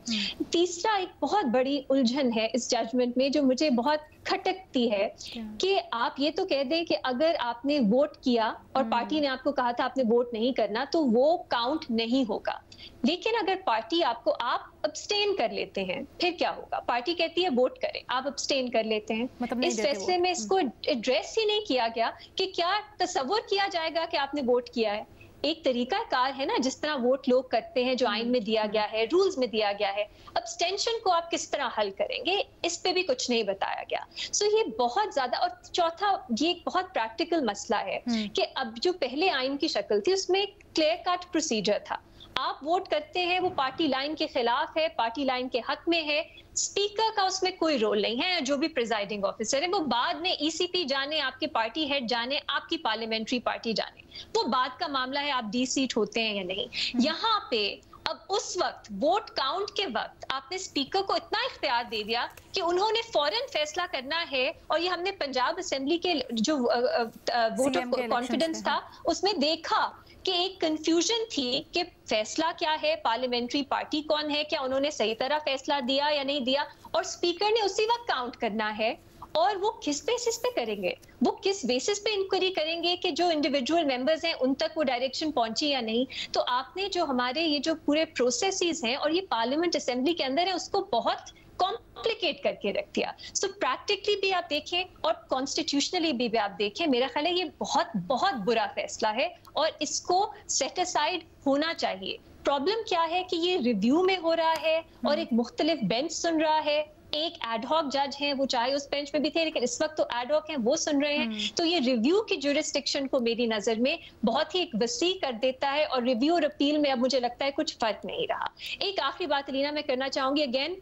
तीसरा, एक बहुत बड़ी उलझन है इस जजमेंट में जो मुझे बहुत खटकती है कि आप ये तो कह दें कि अगर आपने वोट किया और पार्टी ने आपको कहा था आपने वोट नहीं करना तो वो काउंट नहीं होगा, लेकिन अगर पार्टी आपको, आप अब्सटेन कर लेते हैं फिर क्या होगा? पार्टी कहती है वोट करें, आप अब्सटेन कर लेते हैं। मतलब इस फैसले में इसको एड्रेस ही नहीं किया गया कि क्या तसव्वुर किया जाएगा कि आपने वोट किया है। एक तरीका कार है ना जिस तरह वोट लोग करते हैं, जो आइन में दिया गया है, रूल्स में दिया गया है। अब्सटेंशन को आप किस तरह हल करेंगे, इस पे भी कुछ नहीं बताया गया। सो ये बहुत ज्यादा। और चौथा, ये एक बहुत प्रैक्टिकल मसला है कि अब जो पहले आइन की शक्ल थी उसमें क्लियर कट प्रोसीजर था। आप वोट करते हैं, वो पार्टी लाइन के खिलाफ है, पार्टी लाइन के हक में है, स्पीकर का उसमें कोई रोल नहीं है, जो भी प्रिजाइडिंग ऑफिसर है वो बाद में ईसीपी जाने, आपके पार्टी हेड जाने, आपकी पार्लियामेंट्री पार्टी जाने, वो बात का मामला है आप डी सीट होते हैं या नहीं। यहाँ पे अब उस वक्त वोट काउंट के वक्त आपने स्पीकर को इतना इख्तियार दे दिया कि उन्होंने फौरन फैसला करना है। और ये हमने पंजाब असेंबली के जो वोट ऑफ कॉन्फिडेंस था उसमें देखा कि एक कंफ्यूजन थी कि फैसला क्या है, पार्लियामेंट्री पार्टी कौन है, क्या उन्होंने सही तरह फैसला दिया या नहीं दिया, और स्पीकर ने उसी वक्त काउंट करना है। और वो किस बेसिस पे करेंगे, वो किस बेसिस पे इंक्वायरी करेंगे कि जो इंडिविजुअल मेंबर्स हैं उन तक वो डायरेक्शन पहुंची या नहीं। तो आपने जो हमारे ये जो पूरे प्रोसेसेस हैं और ये पार्लियामेंट असेंबली के अंदर है उसको बहुत कॉम्प्लिकेट करके रख दिया। सो प्रैक्टिकली भी आप देखें और कॉन्स्टिट्यूशनली भी आप देखें, मेरा ख्याल है ये बहुत बहुत बुरा फैसला है और इसको सेट असाइड होना चाहिए। प्रॉब्लम क्या है कि ये रिव्यू में हो रहा है और एक मुख्तलिफ बेंच सुन रहा है। एक एडहॉक जज हैं, वो चाहे उस बेंच में भी थे लेकिन इस वक्त तो एडहॉक हैं, वो सुन रहे हैं। तो ये रिव्यू की जुरिस्डिक्शन को मेरी नजर में बहुत ही एक वसी कर देता है और रिव्यू और अपील में अब मुझे लगता है कुछ फर्क नहीं रहा। एक आखिरी बात अलीना मैं करना चाहूंगी, अगेन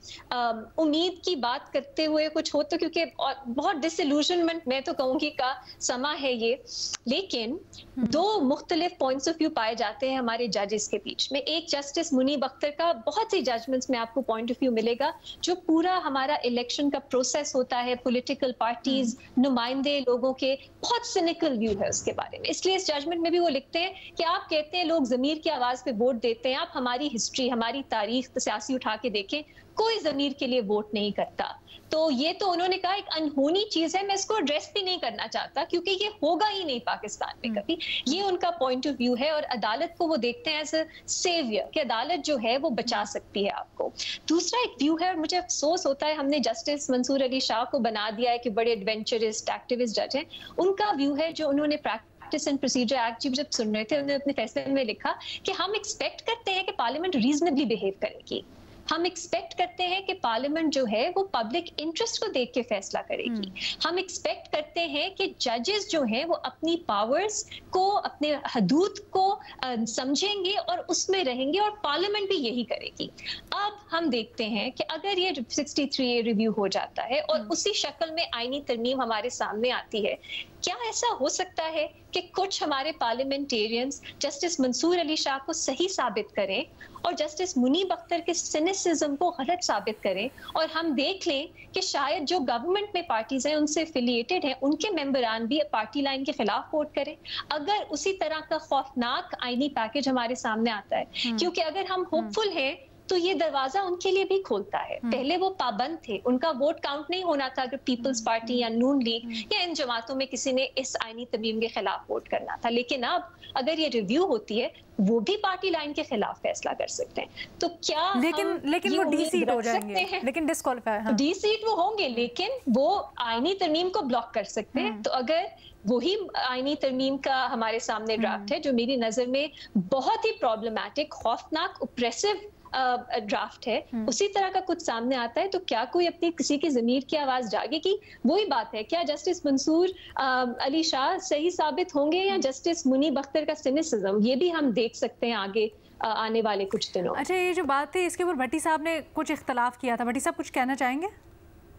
उम्मीद की बात करते हुए कुछ हो तो, क्योंकि बहुत डिसइल्यूजनमेंट मैं तो कहूंगी का समा है ये, लेकिन दो मुख्तलिफ पॉइंट्स ऑफ व्यू पाए जाते हैं हमारे जजेस के बीच में। एक जस्टिस मुनीब अख्तर का बहुत सी जजमेंट्स में आपको पॉइंट ऑफ व्यू मिलेगा जो पूरा हमारा इलेक्शन का प्रोसेस होता है, पॉलिटिकल पार्टीज, नुमाइंदे लोगों के, बहुत सिनिकल व्यू है उसके बारे में। इसलिए इस जजमेंट में भी वो लिखते हैं कि आप कहते हैं लोग ज़मीर की आवाज पे वोट देते हैं, आप हमारी हिस्ट्री, हमारी तारीख सियासी उठा के देखें, कोई ज़मीर के लिए वोट नहीं करता। तो ये तो उन्होंने कहा एक अनहोनी चीज है, मैं इसको एड्रेस भी नहीं करना चाहता क्योंकि ये होगा ही नहीं पाकिस्तान में कभी। ये उनका पॉइंट ऑफ व्यू है और अदालत को वो देखते हैं एज अ सेवियर कि अदालत जो है वो बचा सकती है आपको। दूसरा एक व्यू है और मुझे अफसोस होता है हमने जस्टिस मंसूर अली शाह को बना दिया है कि बड़े एडवेंचरिस्ट एक्टिविस्ट जज हैं। उनका व्यू है जो उन्होंने प्रैक्टिस एंड प्रोसीजर एक्ट जब सुन रहे थे उन्होंने अपने फैसले में लिखा कि हम एक्सपेक्ट करते हैं कि पार्लियामेंट रीजनेबली बिहेव करेगी, हम एक्सपेक्ट करते हैं कि पार्लियामेंट जो है वो पब्लिक इंटरेस्ट को देख के फैसला करेगी। हम एक्सपेक्ट करते हैं कि जजेस जो हैं वो अपनी पावर्स को, अपने हदूद को समझेंगे और उसमें रहेंगे और पार्लियामेंट भी यही करेगी। अब हम देखते हैं कि अगर ये 63A रिव्यू हो जाता है और उसी शक्ल में आईनी तरमीम हमारे सामने आती है, क्या ऐसा हो सकता है कि कुछ हमारे पार्लियामेंटेरियंस जस्टिस मंसूर अली शाह को सही साबित करें और जस्टिस मुनीब अख्तर के सिनिसिज्म को गलत साबित करें और हम देख लें कि शायद जो गवर्नमेंट में पार्टीज हैं उनसे एफिलिएटेड हैं उनके मेंबरान भी पार्टी लाइन के खिलाफ वोट करें? अगर उसी तरह का खौफनाक आईनी पैकेज हमारे सामने आता है, क्योंकि अगर हम होपफुल हैं तो ये दरवाजा उनके लिए भी खोलता है। पहले वो पाबंद थे, उनका वोट काउंट नहीं होना था अगर पीपल्स पार्टी या नून लीग या इन जमातों में किसी ने इस आईनी तरमीम के खिलाफ वोट करना था। लेकिन अब अगर ये रिव्यू होती है, वो भी पार्टी लाइन के खिलाफ फैसला कर सकते हैं। तो क्या लेकिन वो डी सीट हो जाएंगे, लेकिन डिस्क्वालीफाई, डी सीट वो होंगे, लेकिन वो आईनी तरमीम को ब्लॉक कर सकते हैं। तो अगर वही आईनी तरमीम का हमारे सामने ड्राफ्ट है जो मेरी नजर में बहुत ही प्रॉब्लमैटिक, खौफनाक, ओप्रेसिव ड्राफ्ट है, उसी तरह का कुछ सामने आता है, तो क्या कोई अपनी किसी की ज़मीर की आवाज जागेगी? वही बात है, क्या जस्टिस मंसूर अली शाह सही साबित होंगे या जस्टिस मुनीब अख्तर का सिनिसिज्म? ये भी हम देख सकते हैं आगे आने वाले कुछ दिनों। अच्छा, ये जो बात थी इसके ऊपर भट्टी साहब ने कुछ इख्तलाफ किया था, भट्टी साहब कुछ कहना चाहेंगे?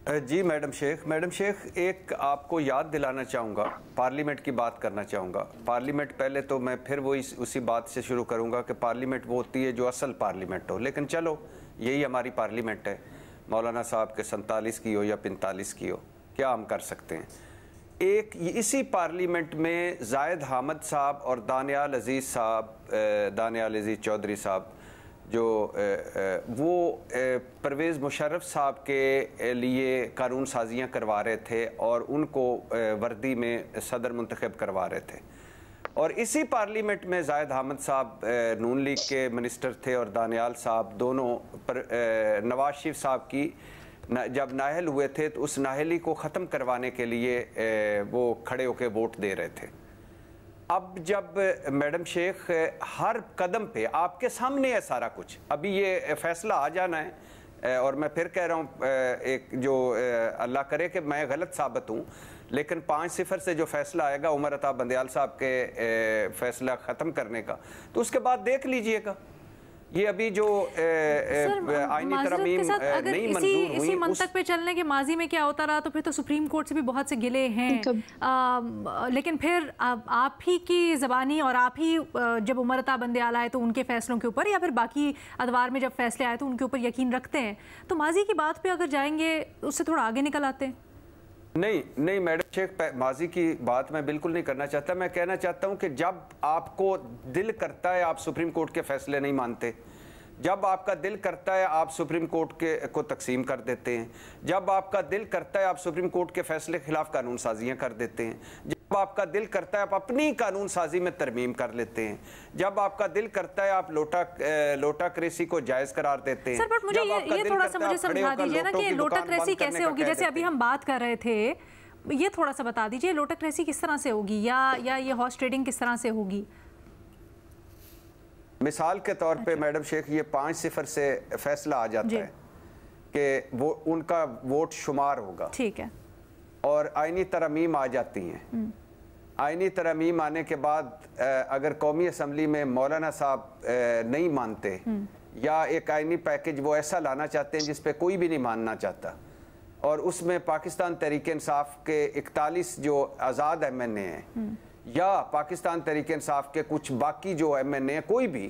जी मैडम शेख, एक आपको याद दिलाना चाहूँगा, पार्लियामेंट की बात करना चाहूँगा। पार्लियामेंट पहले तो मैं फिर वो उसी बात से शुरू करूँगा कि पार्लियामेंट वो होती है जो असल पार्लियामेंट हो, लेकिन चलो यही हमारी पार्लियामेंट है, मौलाना साहब के 47 की हो या 45 की हो, क्या हम कर सकते हैं। एक इसी पार्लियामेंट में जायद हामिद साहब और दानियाल अजीज़ चौधरी साहब जो वो परवेज़ मुशर्रफ साहब के लिए कानून साजियाँ करवा रहे थे और उनको वर्दी में सदर मुंतखब करवा रहे थे। और इसी पार्लियामेंट में जायद हामिद साहब नून लीग के मिनिस्टर थे और दानियाल साहब दोनों नवाज शरीफ साहब की जब नाहल हुए थे तो उस नाहली को ख़त्म करवाने के लिए वो खड़े होकर वोट दे रहे थे। अब जब मैडम शेख हर कदम पे आपके सामने है सारा कुछ, अभी ये फैसला आ जाना है और मैं फिर कह रहा हूँ एक जो अल्लाह करे कि मैं गलत साबित हूँ, लेकिन 5-0 से जो फैसला आएगा उमर अता बंदयाल साहब के फैसला ख़त्म करने का, तो उसके बाद देख लीजिएगा ये अभी जो आईनी तरमीम नहीं मंजूर हुई, इसी मंतक पे चलने के माजी में क्या होता रहा, तो फिर तो सुप्रीम कोर्ट से भी बहुत से गिले हैं। लेकिन फिर आप ही की ज़बानी और आप ही जब उमर अता बंदयाल आए तो उनके फैसलों के ऊपर या फिर बाकी अदवार में जब फैसले आए तो उनके ऊपर यकीन रखते हैं, तो माजी की बात पे अगर जाएंगे उससे थोड़ा आगे निकल आते हैं। नहीं मैडम शेख, माजी की बात मैं बिल्कुल नहीं करना चाहता। मैं कहना चाहता हूं कि जब आपको दिल करता है आप सुप्रीम कोर्ट के फैसले नहीं मानते, जब आपका दिल करता है आप सुप्रीम कोर्ट को तकसीम कर देते हैं, जब आपका दिल करता है आप सुप्रीम कोर्ट के फैसले के खिलाफ कानून साजियाँ कर देते हैं, जब आपका दिल करता है आप अपनी कानून साजी में तरमीम कर लेते हैं, जब आपका दिल करता है आप लोटा क्रेसी को जायज़ करार देते हैं। सर बट मुझे ये थोड़ा सा मुझे समझा दीजिए ना कि लोटा क्रेसी कैसे होगी, जैसे अभी हम बात कर रहे थे, ये थोड़ा सा बता दीजिए लोटा क्रेसी किस तरह से होगी या ये हॉर्स ट्रेडिंग किस तरह से होगी? मिसाल के तौर पे मैडम शेख ये 5-0 से फैसला आ जाता है कि वो उनका वोट शुमार होगा, ठीक है, और आईनी तरमीम आ जाती हैं। आईनी तरमीम आने के बाद अगर कौमी असम्बली में मौलाना साहब नहीं मानते या एक आईनी पैकेज वो ऐसा लाना चाहते हैं जिस पे कोई भी नहीं मानना चाहता, और उसमें पाकिस्तान तहरीक इंसाफ के 41 जो आज़ाद MNA हैं या पाकिस्तान तहरीक इंसाफ के कुछ बाकी जो MNA हैं, कोई भी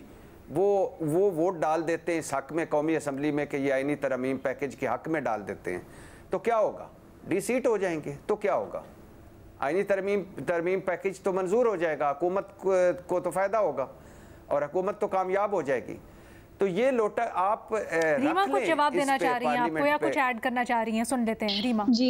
वो वोट डाल देते हैं इस हक में कौमी असम्बली में कि ये आईनी तरमीम पैकेज के हक में डाल देते हैं, तो क्या होगा? डिसीट हो जाएंगे। तो क्या होगा? आईनी तरमीम पैकेज तो मंजूर हो जाएगा, हुकूमत को तो फ़ायदा होगा और हुकूमत तो कामयाब हो जाएगी। तो ये लोटा आप रीमा कुछ जवाब देना चाह रही हैं आपको या कुछ ऐड करना चाह रही हैं? सुन लेते हैं रीमा जी।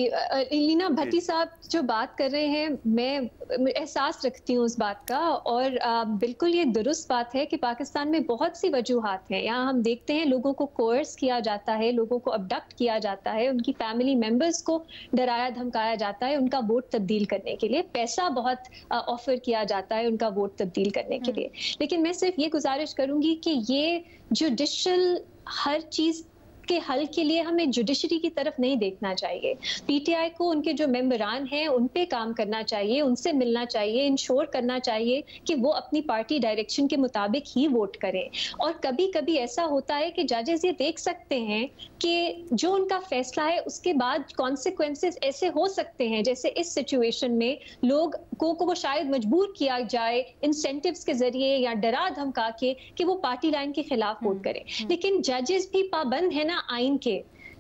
लीना भट्टी साहब जो बात कर रहे हैं, मैं एहसास रखती हूँ उस बात का, और बिल्कुल ये दुरुस्त बात है कि पाकिस्तान में बहुत सी वजूहात हैं। यहाँ हम देखते हैं लोगों को कोर्स किया जाता है, लोगों को अबडक्ट किया जाता है, उनकी फैमिली मेम्बर्स को डराया धमकाया जाता है उनका वोट तब्दील करने के लिए, पैसा बहुत ऑफर किया जाता है उनका वोट तब्दील करने के लिए। लेकिन मैं सिर्फ ये गुजारिश करूंगी कि ये जुडिशल हर चीज के हल के लिए हमें जुडिशरी की तरफ नहीं देखना चाहिए। पीटीआई को उनके जो मेंबरान हैं उन पे काम करना चाहिए, उनसे मिलना चाहिए, इंश्योर करना चाहिए कि वो अपनी पार्टी डायरेक्शन के मुताबिक ही वोट करें। और कभी कभी ऐसा होता है कि जजेस ये देख सकते हैं कि जो उनका फैसला है उसके बाद कॉन्सिक्वेंसेस ऐसे हो सकते हैं, जैसे इस सिचुएशन में लोग को शायद मजबूर किया जाए इंसेंटिव्स के जरिए या डरा धमका के कि वो पार्टी लाइन के खिलाफ वोट करें। लेकिन जजेस भी पाबंद है ना आइन के,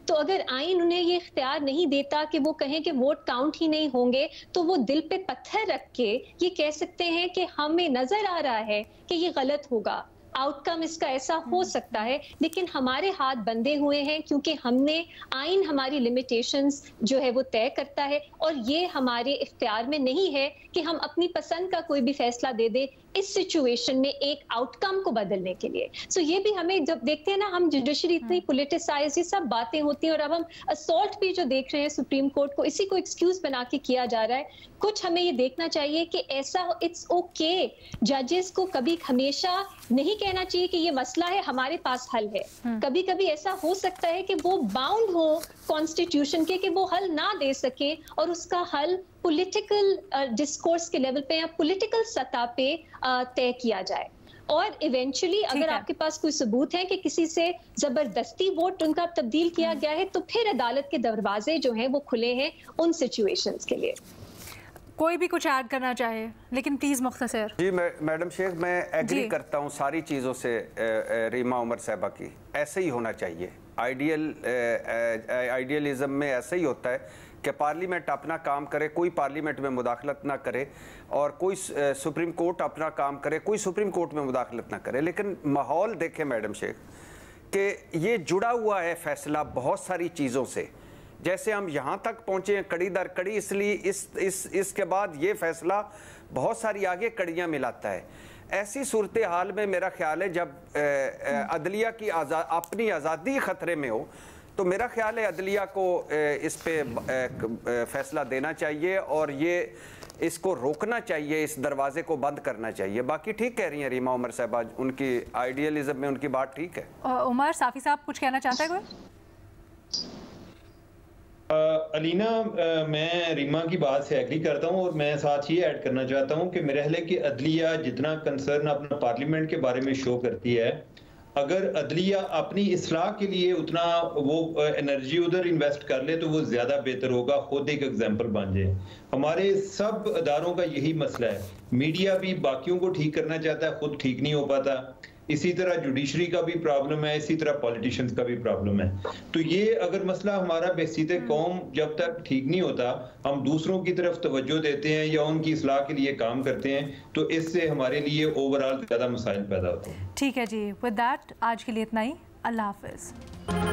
तो अगर आइन उन्हें ये इख्तियार नहीं देता कि वो कहें कि वोट काउंट ही नहीं होंगे, तो वो दिल पे पत्थर रख के ये कह सकते हैं कि हमें नजर आ रहा है कि ये गलत होगा, आउटकम इसका ऐसा हो सकता है, लेकिन हमारे हाथ बंधे हुए हैं क्योंकि हमने आइन हमारी लिमिटेशंस जो है वो तय करता है और ये हमारे इख्तियार में नहीं है कि हम अपनी पसंद का कोई भी फैसला दे दे इस सिचुएशन में एक आउटकम को बदलने के लिए। सो ये भी हमें जब देखते हैं ना, हम जुडिशरी इतनी पॉलिटिसाइज, ये सब बातें होती हैं और अब हम असॉल्ट भी जो देख रहे हैं सुप्रीम कोर्ट को, इसी को एक्सक्यूज बना के किया जा रहा है। कुछ हमें ये देखना चाहिए कि ऐसा इट्स ओके, जजेस को कभी हमेशा नहीं कहना चाहिए कि ये मसला है हमारे पास हल है। कभी कभी ऐसा हो सकता है कि वो बाउंड हो कॉन्स्टिट्यूशन के कि वो हल ना दे सके और उसका हल पॉलिटिकल डिस्कोर्स के लेवल पे या पॉलिटिकल सतह पे तय किया जाए। और इवेंचुअली अगर आपके पास कोई सबूत है कि किसी से जबरदस्ती वोट उनका तब्दील किया गया है, तो फिर अदालत के दरवाजे जो हैं वो खुले हैं उन सिचुएशंस के लिए। कोई भी कुछ ऐड करना चाहे, लेकिन प्लीज मुख्तसर। जी मैडम शेख, मैं एग्री करता हूँ सारी चीज़ों से रीमा उमर साहबा की। ऐसे ही होना चाहिए। आइडियलिज्म में ऐसा ही होता है कि पार्लियामेंट अपना काम करे, कोई पार्लियामेंट में मुदाखलत ना करे, और कोई सुप्रीम कोर्ट अपना काम करे, कोई सुप्रीम कोर्ट में मुदाखलत ना करे। लेकिन माहौल देखें मैडम शेख कि ये जुड़ा हुआ है फैसला बहुत सारी चीज़ों से। जैसे हम यहाँ तक पहुँचे हैं कड़ी दर कड़ी, इसलिए इसके बाद ये फैसला बहुत सारी आगे कड़ियाँ मिलाता है। ऐसी सूरत हाल में मेरा ख्याल है जब अदलिया की अपनी आज़ादी ख़तरे में हो, तो मेरा ख्याल है अदलिया को इस पे फैसला देना चाहिए और ये इसको रोकना चाहिए, इस दरवाजे को बंद करना चाहिए। बाकी ठीक कह रही हैं रीमा उमर साहबा, उनकी आइडियलिज्म में उनकी बात ठीक है। उमर साफ़ी साहब कुछ कहना चाहता है कोई? अलीना, मैं रीमा की बात से एग्री करता हूं और मैं साथ ये ऐड करना चाहता हूं कि मेरे ख्याल है कि अदलिया जितना कंसर्न अपना पार्लियामेंट के बारे में शो करती है, अगर अदलिया अपनी इस्लाह के लिए उतना वो एनर्जी उधर इन्वेस्ट कर ले तो वो ज़्यादा बेहतर होगा, खुद एक एग्जाम्पल बन जाए। हमारे सब अदारों का यही मसला है। मीडिया भी बाकियों को ठीक करना चाहता है, खुद ठीक नहीं हो पाता। इसी तरह जुडिशरी का भी प्रॉब्लम है, इसी तरह पॉलिटिशियंस का भी प्रॉब्लम है। तो ये अगर मसला हमारा बेसीते कौम जब तक ठीक नहीं होता, हम दूसरों की तरफ तवज्जो देते हैं या उनकी इस्लाह के लिए काम करते हैं, तो इससे हमारे लिए ओवरऑल ज़्यादा मसाइल पैदा होते हैं। ठीक है जी, विद दैट आज के लिए इतना ही। अल्लाह हाफिज़।